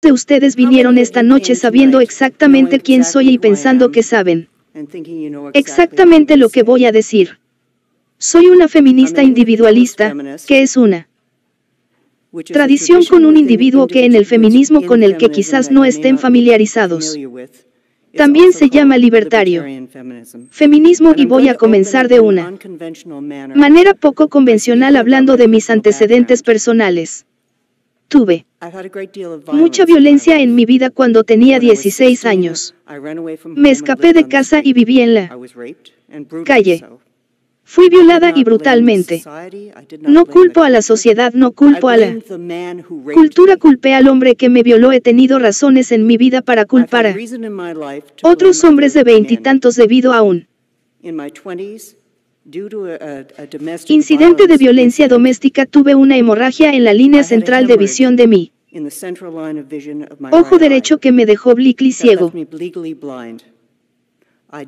de ustedes vinieron esta noche sabiendo exactamente quién soy y pensando que saben exactamente lo que voy a decir? Soy una feminista individualista, que es una tradición con un individuo que en el feminismo con el que quizás no estén familiarizados también se llama libertario feminismo, y voy a comenzar de una manera poco convencional hablando de mis antecedentes personales. Tuve mucha violencia en mi vida cuando tenía 16 años. Me escapé de casa y viví en la calle. Fui violada y brutalmente. No culpo a la sociedad, no culpo a la cultura, culpé al hombre que me violó. He tenido razones en mi vida para culpar a otros hombres de veintitantos debido a un incidente de violencia doméstica. Tuve una hemorragia en la línea central de visión de mi ojo derecho que me dejó oblicuo y ciego.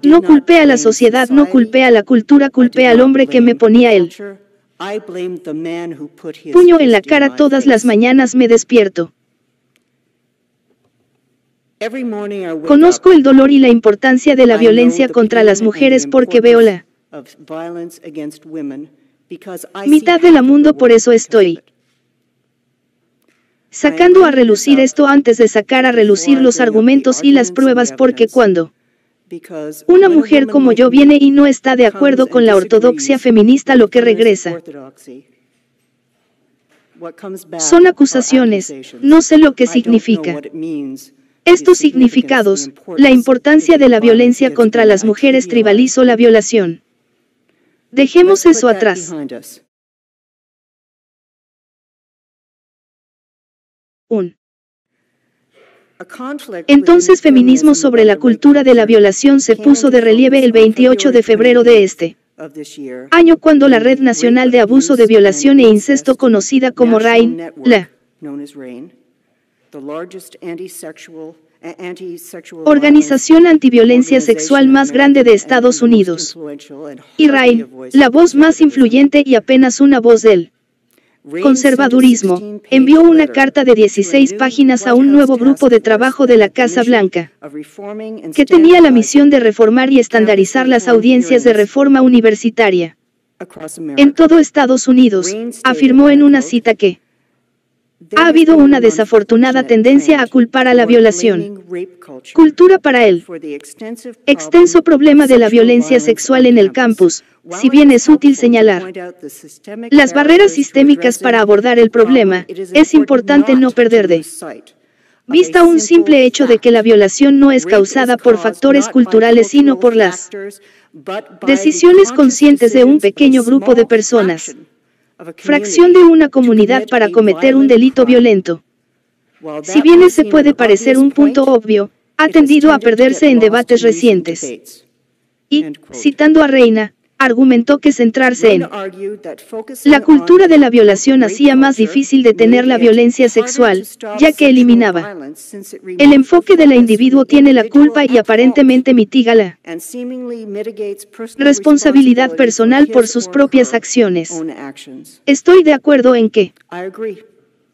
No culpé a la sociedad, no culpé a la cultura, culpé al hombre que me ponía el puño en la cara. Todas las mañanas me despierto. Conozco el dolor y la importancia de la violencia contra las mujeres porque veo la mitad del mundo. Por eso estoy sacando a relucir esto antes de sacar a relucir los argumentos y las pruebas, porque cuando una mujer como yo viene y no está de acuerdo con la ortodoxia feminista, lo que regresa son acusaciones. No sé lo que significa estos significados. La importancia de la violencia contra las mujeres, tribalizó la violación. Dejemos eso atrás. Entonces, feminismo sobre la cultura de la violación se puso de relieve el 28 de febrero de este año, cuando la Red Nacional de Abuso de Violación e Incesto, conocida como RAIN, la organización antiviolencia sexual más grande de Estados Unidos, y RAIN, la voz más influyente y apenas una voz del conservadurismo, envió una carta de 16 páginas a un nuevo grupo de trabajo de la Casa Blanca, que tenía la misión de reformar y estandarizar las audiencias de reforma universitaria en todo Estados Unidos. Afirmó en una cita que ha habido una desafortunada tendencia a culpar a la violación cultura para el extenso problema de la violencia sexual en el campus. Si bien es útil señalar las barreras sistémicas para abordar el problema, es importante no perder de vista un simple hecho de que la violación no es causada por factores culturales, sino por las decisiones conscientes de un pequeño grupo de personas, fracción de una comunidad, para cometer un delito violento. Si bien ese puede parecer un punto obvio, ha tendido a perderse en debates recientes. Y, citando a Reina, argumentó que centrarse en la cultura de la violación hacía más difícil detener la violencia sexual, ya que eliminaba el enfoque del individuo tiene la culpa y aparentemente mitiga la responsabilidad personal por sus propias acciones. Estoy de acuerdo en que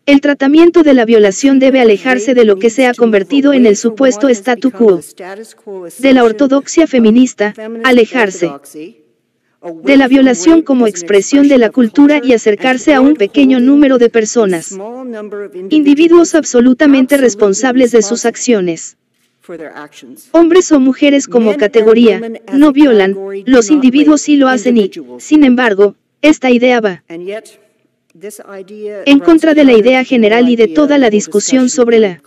el tratamiento de la violación debe alejarse de lo que se ha convertido en el supuesto statu quo de la ortodoxia feminista, alejarse de la violación como expresión de la cultura y acercarse a un pequeño número de personas, individuos absolutamente responsables de sus acciones. Hombres o mujeres como categoría, no violan, los individuos sí lo hacen y, sin embargo, esta idea va en contra de la idea general y de toda la discusión sobre la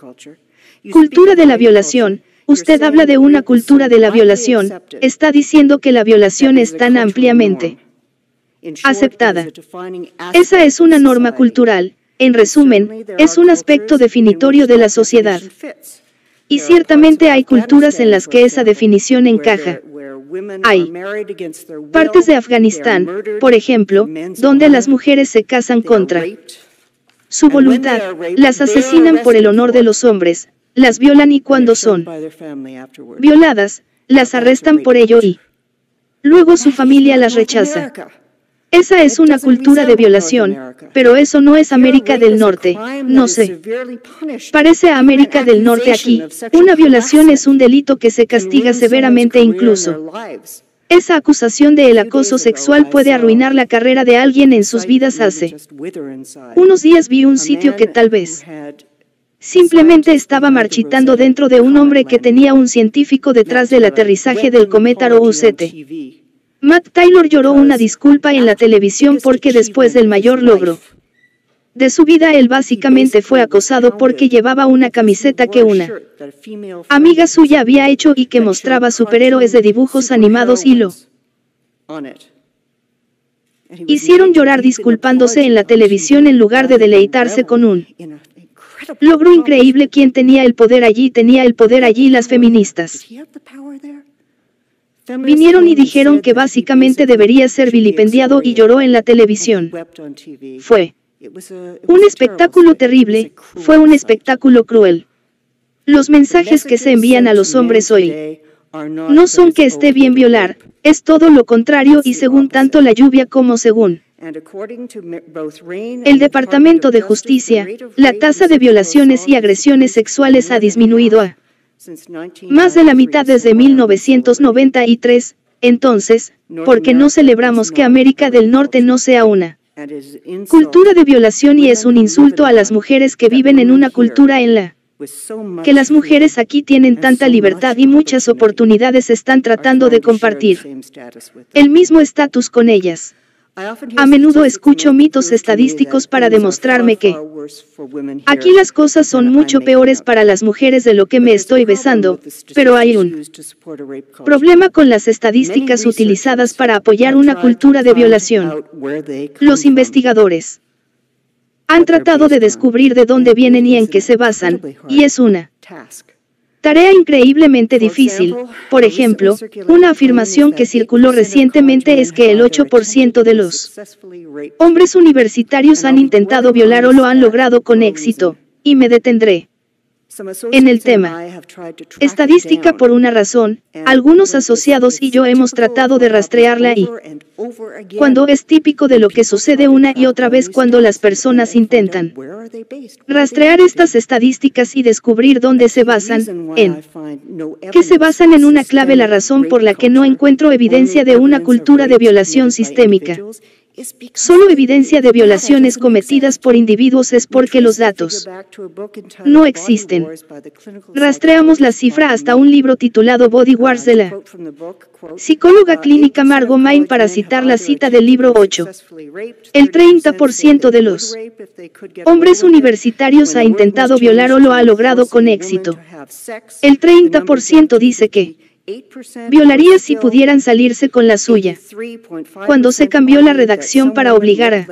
cultura de la violación. Usted habla de una cultura de la violación, está diciendo que la violación es tan ampliamente aceptada. Esa es una norma cultural, en resumen, es un aspecto definitorio de la sociedad. Y ciertamente hay culturas en las que esa definición encaja. Hay partes de Afganistán, por ejemplo, donde las mujeres se casan contra su voluntad, las asesinan por el honor de los hombres, las violan y cuando son violadas, las arrestan por ello y luego su familia las rechaza. Esa es una cultura de violación, pero eso no es América del Norte, no sé. Parece a América del Norte aquí, una violación es un delito que se castiga severamente incluso. Esa acusación de el acoso sexual puede arruinar la carrera de alguien en sus vidas. Hace unos días vi un sitio que tal vez simplemente estaba marchitando dentro de un hombre que tenía un científico detrás del aterrizaje del cometa Rosette. Matt Taylor lloró una disculpa en la televisión porque después del mayor logro de su vida él básicamente fue acosado porque llevaba una camiseta que una amiga suya había hecho y que mostraba superhéroes de dibujos animados y lo hicieron llorar disculpándose en la televisión en lugar de deleitarse con un logro increíble. ¿Quién tenía el poder allí? Tenía el poder allí las feministas. Vinieron y dijeron que básicamente debería ser vilipendiado y lloró en la televisión. Fue un espectáculo terrible, fue un espectáculo cruel. Los mensajes que se envían a los hombres hoy no son que esté bien violar, es todo lo contrario y según tanto la lluvia como según el Departamento de Justicia, la tasa de violaciones y agresiones sexuales ha disminuido a más de la mitad desde 1993, entonces, ¿por qué no celebramos que América del Norte no sea una cultura de violación y es un insulto a las mujeres que viven en una cultura en la que las mujeres aquí tienen tanta libertad y muchas oportunidades están tratando de compartir el mismo estatus con ellas? A menudo escucho mitos estadísticos para demostrarme que aquí las cosas son mucho peores para las mujeres de lo que me estoy besando, pero hay un problema con las estadísticas utilizadas para apoyar una cultura de violación. Los investigadores han tratado de descubrir de dónde vienen y en qué se basan, y es una tarea increíblemente difícil. Por ejemplo, una afirmación que circuló recientemente es que el 8% de los hombres universitarios han intentado violar o lo han logrado con éxito, y me detendré en el tema estadística por una razón. Algunos asociados y yo hemos tratado de rastrearla y cuando es típico de lo que sucede una y otra vez cuando las personas intentan rastrear estas estadísticas y descubrir dónde se basan, en que se basan en una clave. La razón por la que no encuentro evidencia de una cultura de violación sistémica, solo evidencia de violaciones cometidas por individuos, es porque los datos no existen. Rastreamos la cifra hasta un libro titulado Body Wars de la psicóloga clínica Margot Main para citar la cita del libro 8. El 30% de los hombres universitarios ha intentado violar o lo ha logrado con éxito. El 30% dice que violaría si pudieran salirse con la suya. Cuando se cambió la redacción para obligar a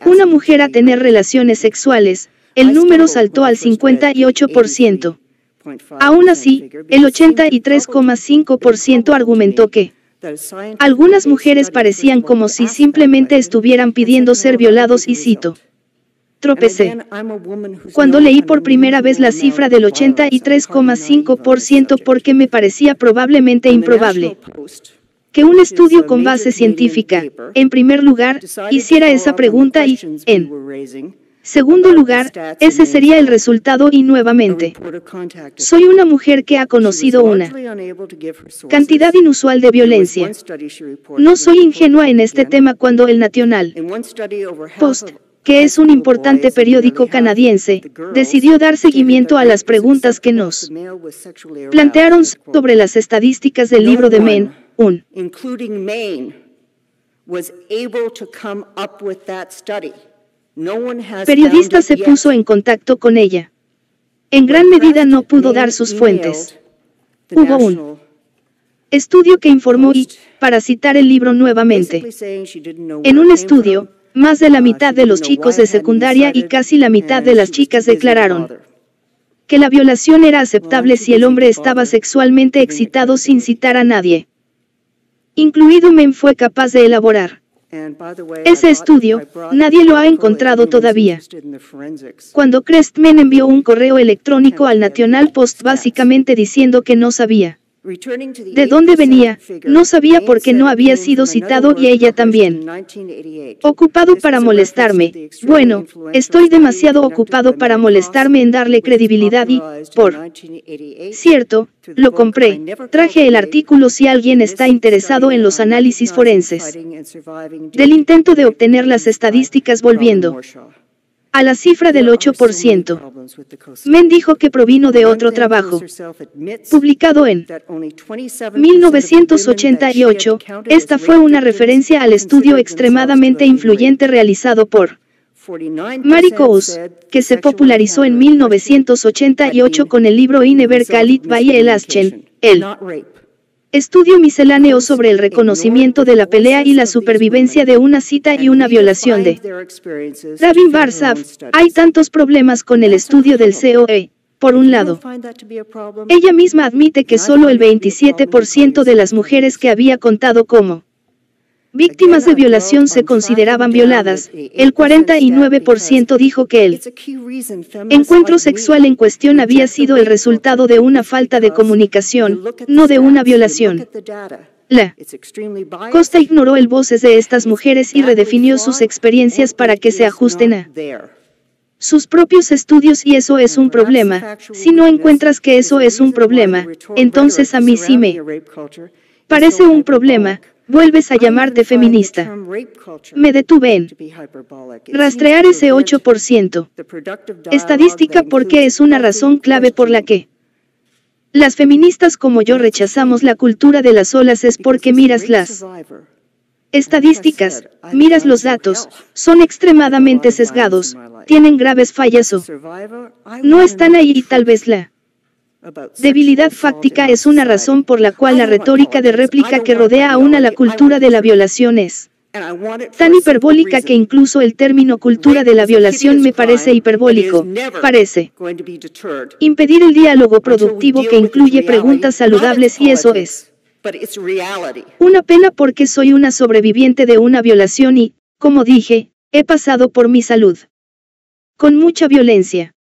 una mujer a tener relaciones sexuales, el número saltó al 58%. Aún así, el 83,5% argumentó que algunas mujeres parecían como si simplemente estuvieran pidiendo ser violados y cito: tropecé cuando leí por primera vez la cifra del 83,5% porque me parecía probablemente improbable que un estudio con base científica, en primer lugar, hiciera esa pregunta y, en segundo lugar, ese sería el resultado y nuevamente, soy una mujer que ha conocido una cantidad inusual de violencia. No soy ingenua en este tema cuando el National Post, que es un importante periódico canadiense, decidió dar seguimiento a las preguntas que nos plantearon sobre las estadísticas del libro de Maine, un periodista se puso en contacto con ella. En gran medida no pudo dar sus fuentes. Hubo un estudio que informó y, para citar el libro nuevamente, en un estudio, más de la mitad de los chicos de secundaria y casi la mitad de las chicas declararon que la violación era aceptable si el hombre estaba sexualmente excitado sin citar a nadie. Incluido Maine fue capaz de elaborar ese estudio, nadie lo ha encontrado todavía. Cuando Crestman envió un correo electrónico al National Post básicamente diciendo que no sabía ¿De dónde venía? No sabía por qué no había sido citado y ella también. Ocupado para molestarme. Bueno, estoy demasiado ocupado para molestarme en darle credibilidad y, por cierto, lo compré. Traje el artículo si alguien está interesado en los análisis forenses del intento de obtener las estadísticas volviendo a la cifra del 8%. Men dijo que provino de otro trabajo, publicado en 1988. Esta fue una referencia al estudio extremadamente influyente realizado por Mary Coase, que se popularizó en 1988 con el libro Inever Khalid by El Aschen, el estudio misceláneo sobre el reconocimiento de la pelea y la supervivencia de una cita y una violación de Rabin Barsaf. Hay tantos problemas con el estudio del COE. Por un lado, ella misma admite que solo el 27% de las mujeres que había contado como víctimas de violación se consideraban violadas. El 49% dijo que el encuentro sexual en cuestión había sido el resultado de una falta de comunicación, no de una violación. La Costa ignoró el voces de estas mujeres y redefinió sus experiencias para que se ajusten a sus propios estudios, y eso es un problema. Si no encuentras que eso es un problema, entonces a mí sí me parece un problema. Vuelves a llamarte feminista. Me detuve en rastrear ese 8%. Estadística porque es una razón clave por la que las feministas como yo rechazamos la cultura de las olas, es porque miras las estadísticas, miras los datos, son extremadamente sesgados, tienen graves fallas o no están ahí, y tal vez la debilidad fáctica es una razón por la cual la retórica de réplica que rodea aún a la cultura de la violación es tan hiperbólica que incluso el término cultura de la violación me parece hiperbólico. Parece impedir el diálogo productivo que incluye preguntas saludables, y eso es una pena porque soy una sobreviviente de una violación y, como dije, he pasado por mi salud con mucha violencia.